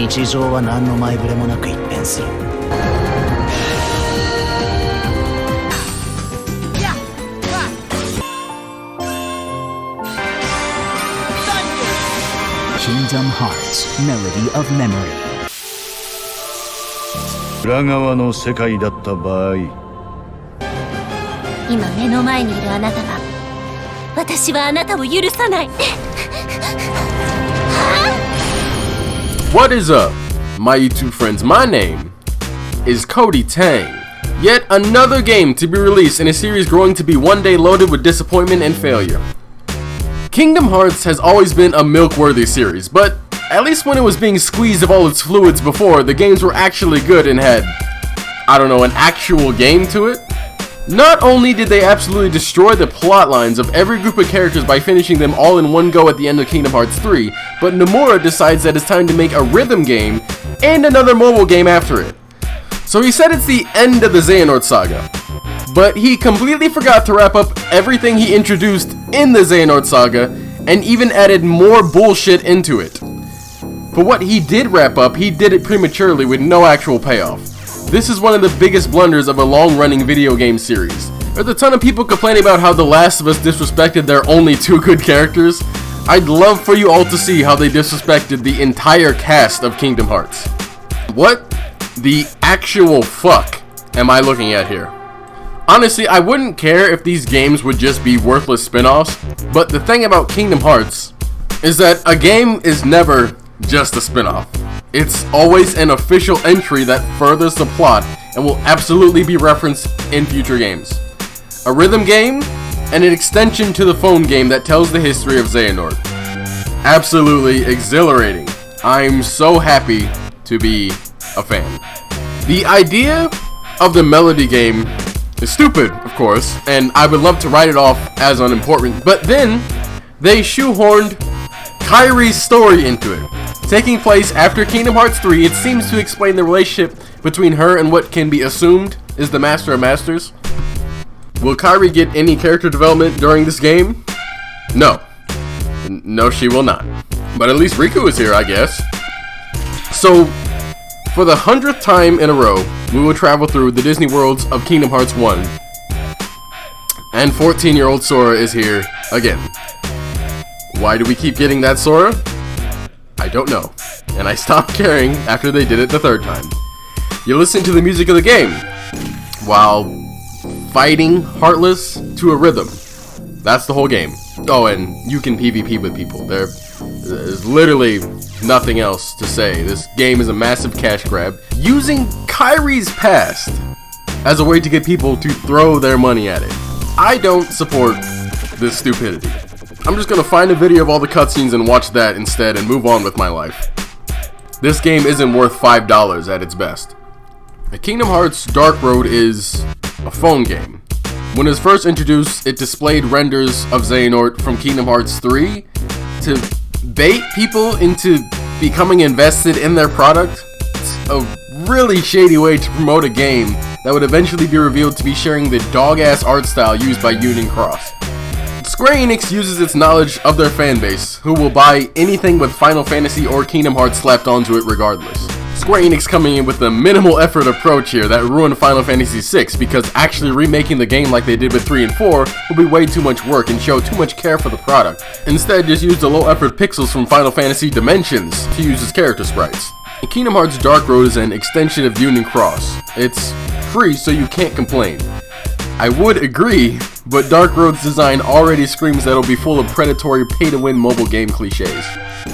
日常は何の前触れもなく一変する。Kingdom Hearts Melody of Memory。 裏側の世界だった場合、今目の前にいるあなたが、私はあなたを許さない。What is up, my YouTube friends? My name is Koty-Tang. Yet another game to be released in a series growing to be one day loaded with disappointment and failure. Kingdom Hearts has always been a milk-worthy series, but at least when it was being squeezed of all its fluids before, the games were actually good and had, I don't know, an actual game to it. Not only did they absolutely destroy the plot lines of every group of characters by finishing them all in one go at the end of Kingdom Hearts 3, but Nomura decides that it's time to make a rhythm game and another mobile game after it. So he said it's the end of the Xehanort saga, but he completely forgot to wrap up everything he introduced in the Xehanort saga and even added more bullshit into it. But what he did wrap up, he did it prematurely with no actual payoff. This is one of the biggest blunders of a long-running video game series. There's a ton of people complaining about how The Last of Us disrespected their only two good characters. I'd love for you all to see how they disrespected the entire cast of Kingdom Hearts. What the actual fuck am I looking at here? Honestly, I wouldn't care if these games would just be worthless spin-offs, but the thing about Kingdom Hearts is that a game is never just a spin-off. It's always an official entry that furthers the plot and will absolutely be referenced in future games. A rhythm game and an extension to the phone game that tells the history of Xehanort. Absolutely exhilarating. I'm so happy to be a fan. The idea of the Melody game is stupid, of course, and I would love to write it off as unimportant, but then they shoehorned Kairi's story into it. Taking place after Kingdom Hearts 3, it seems to explain the relationship between her and what can be assumed is the Master of Masters. Will Kairi get any character development during this game? No. No, she will not. But at least Riku is here, I guess. So, for the 100th time in a row, we will travel through the Disney worlds of Kingdom Hearts 1. And 14-year-old Sora is here again. Why do we keep getting that Sora? I don't know. And I stopped caring after they did it the third time. You listen to the music of the game while fighting Heartless to a rhythm. That's the whole game. Oh, and you can PvP with people. There's literally nothing else to say. This game is a massive cash grab, using Kairi's past as a way to get people to throw their money at it. I don't support this stupidity. I'm just gonna find a video of all the cutscenes and watch that instead and move on with my life. This game isn't worth $5 at its best. Kingdom Hearts Dark Road is a phone game. When it was first introduced, it displayed renders of Xehanort from Kingdom Hearts 3 to bait people into becoming invested in their product. It's a really shady way to promote a game that would eventually be revealed to be sharing the dog-ass art style used by Union Cross. Square Enix uses its knowledge of their fanbase, who will buy anything with Final Fantasy or Kingdom Hearts slapped onto it regardless. Square Enix coming in with a minimal effort approach here that ruined Final Fantasy VI, because actually remaking the game like they did with 3 and 4 will be way too much work and show too much care for the product. Instead, just use the low effort pixels from Final Fantasy Dimensions to use as character sprites. Kingdom Hearts Dark Road is an extension of Union Cross. It's free, so you can't complain. I would agree, but Dark Road's design already screams that it'll be full of predatory pay-to-win mobile game cliches.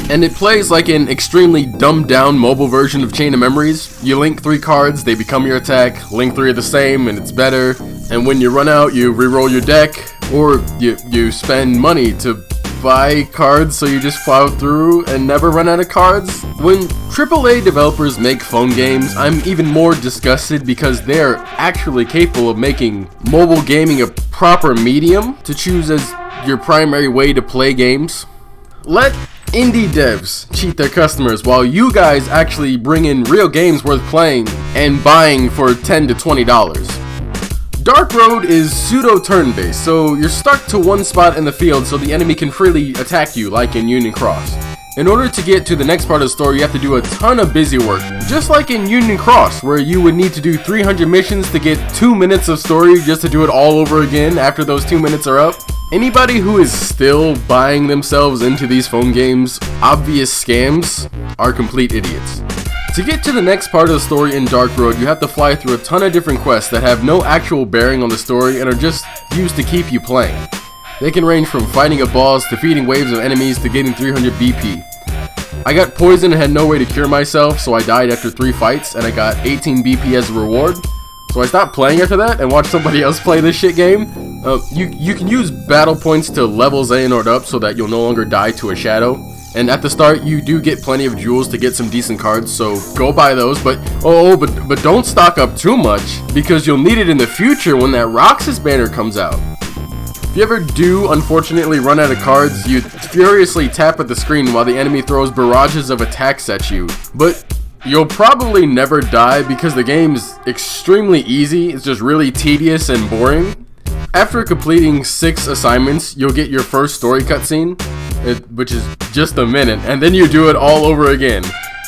And it plays like an extremely dumbed-down mobile version of Chain of Memories. You link 3 cards, they become your attack, link 3 are the same, and it's better. And when you run out, you re-roll your deck, or you spend money to buy cards so you just plow through and never run out of cards. When AAA developers make phone games, I'm even more disgusted because they're actually capable of making mobile gaming a proper medium to choose as your primary way to play games. Let indie devs cheat their customers while you guys actually bring in real games worth playing and buying for $10 to $20. Dark Road is pseudo turn-based, so you're stuck to one spot in the field so the enemy can freely attack you like in Union Cross. In order to get to the next part of the story, you have to do a ton of busy work, just like in Union Cross, where you would need to do 300 missions to get 2 minutes of story just to do it all over again after those 2 minutes are up. Anybody who is still buying themselves into these phone games, obvious scams, are complete idiots. To get to the next part of the story in Dark Road, you have to fly through a ton of different quests that have no actual bearing on the story and are just used to keep you playing. They can range from fighting a boss, defeating waves of enemies, to getting 300 BP. I got poisoned and had no way to cure myself, so I died after 3 fights and I got 18 BP as a reward. So I stopped playing after that and watched somebody else play this shit game. You can use battle points to level Xehanort up so that you'll no longer die to a shadow. And at the start, you do get plenty of jewels to get some decent cards, so go buy those. But don't stock up too much, because you'll need it in the future when that Roxas banner comes out. If you ever do unfortunately run out of cards, you furiously tap at the screen while the enemy throws barrages of attacks at you. But you'll probably never die because the game's extremely easy. It's just really tedious and boring. After completing 6 assignments, you'll get your first story cutscene, which is just a minute, and then you do it all over again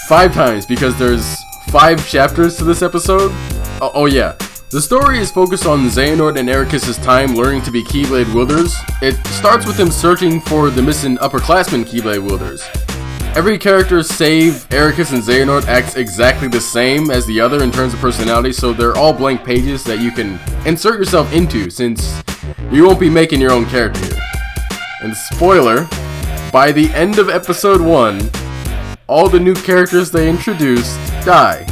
5 times because there's 5 chapters to this episode. Oh yeah. The story is focused on Xehanort and Ericus' time learning to be Keyblade wielders. It starts with him searching for the missing upperclassmen Keyblade wielders. Every character save Ericus and Xehanort acts exactly the same as the other in terms of personality, so they're all blank pages that you can insert yourself into, since you won't be making your own character here. And spoiler, by the end of episode 1, all the new characters they introduced die.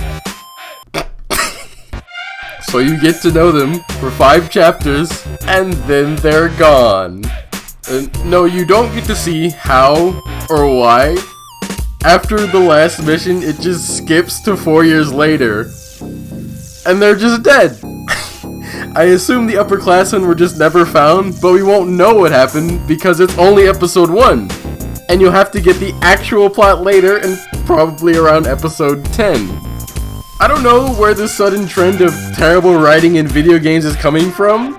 So you get to know them for 5 chapters, and then they're gone. No, you don't get to see how or why. After the last mission, it just skips to 4 years later, and they're just dead. I assume the upperclassmen were just never found, but we won't know what happened because it's only episode 1. And you'll have to get the actual plot later, and probably around episode 10. I don't know where this sudden trend of terrible writing in video games is coming from,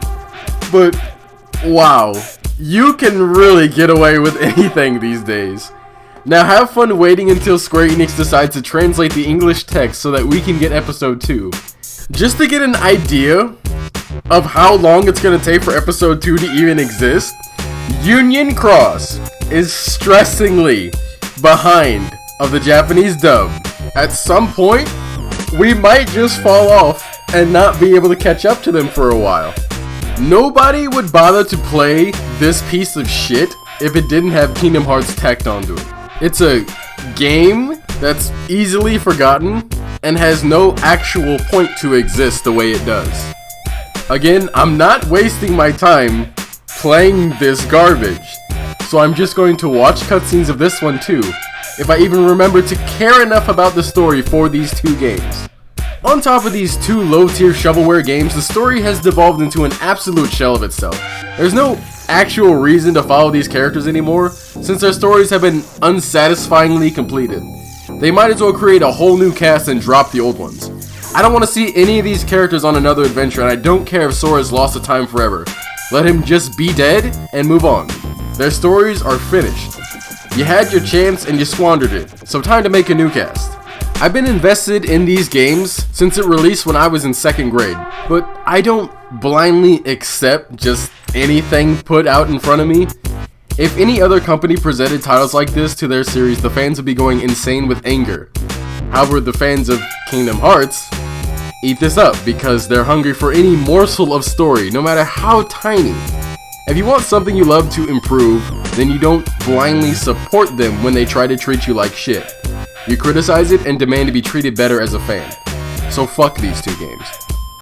but wow, you can really get away with anything these days. Now have fun waiting until Square Enix decides to translate the English text so that we can get episode 2. Just to get an idea of how long it's gonna take for episode 2 to even exist, Union Cross is stressingly behind of the Japanese dub. At some point, we might just fall off and not be able to catch up to them for a while. Nobody would bother to play this piece of shit if it didn't have Kingdom Hearts tacked onto it. It's a game that's easily forgotten and has no actual point to exist the way it does. Again, I'm not wasting my time playing this garbage, so I'm just going to watch cutscenes of this one too, if I even remember to care enough about the story for these 2 games. On top of these 2 low-tier shovelware games, the story has devolved into an absolute shell of itself. There's no actual reason to follow these characters anymore, since their stories have been unsatisfyingly completed. They might as well create a whole new cast and drop the old ones. I don't want to see any of these characters on another adventure, and I don't care if Sora's lost to time forever. Let him just be dead and move on. Their stories are finished. You had your chance and you squandered it, so time to make a new cast. I've been invested in these games since it released when I was in 2nd grade, but I don't blindly accept just anything put out in front of me. If any other company presented titles like this to their series, the fans would be going insane with anger. However, the fans of Kingdom Hearts eat this up because they're hungry for any morsel of story, no matter how tiny. If you want something you love to improve, then you don't blindly support them when they try to treat you like shit. You criticize it and demand to be treated better as a fan. So fuck these 2 games.